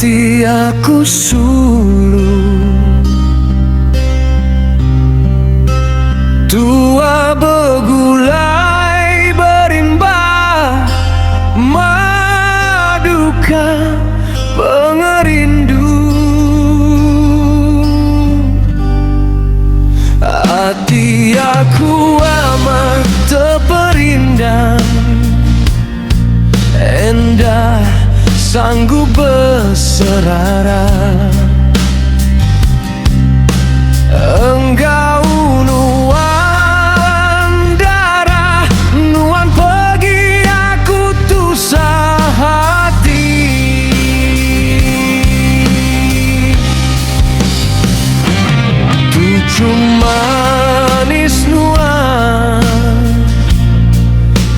hati aku sulung, tua begulai berimbah, maduka pengerindu. Hati aku amat terperindang, endah sanggup berserara. Engkau nuan darah, nuan pergi aku tusah hati. Tujuh manis nuan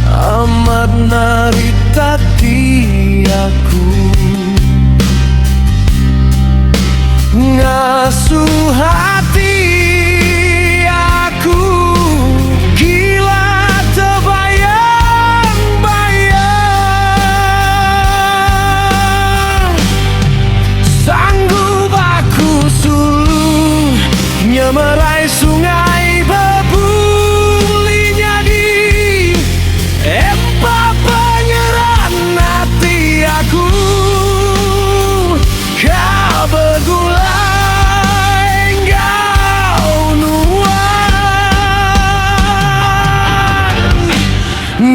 amat naritati aku, ngasuh hati aku gila terbayang-bayang. Sanggup aku suluh nyemerai sungai bebulinya di empah penyerahan hati aku. Kau bergulai, kau nuan,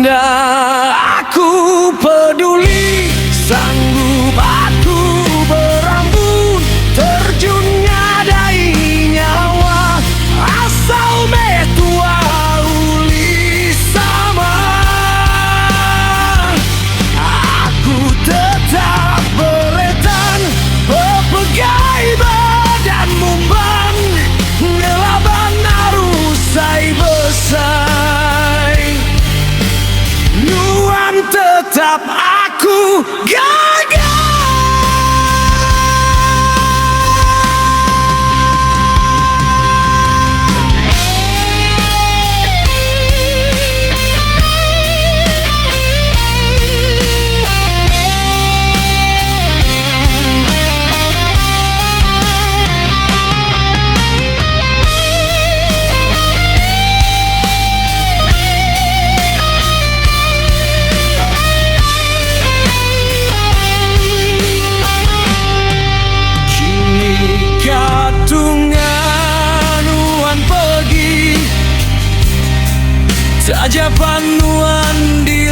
dan aku peduli. Sanggup aku berambut terjun nyadai nyawa, asal metua uli sama. Aku tetap beletan pepegai badan mumban, ngelaban arusai besai. Nuan tetap aku gagal. Saja panuan di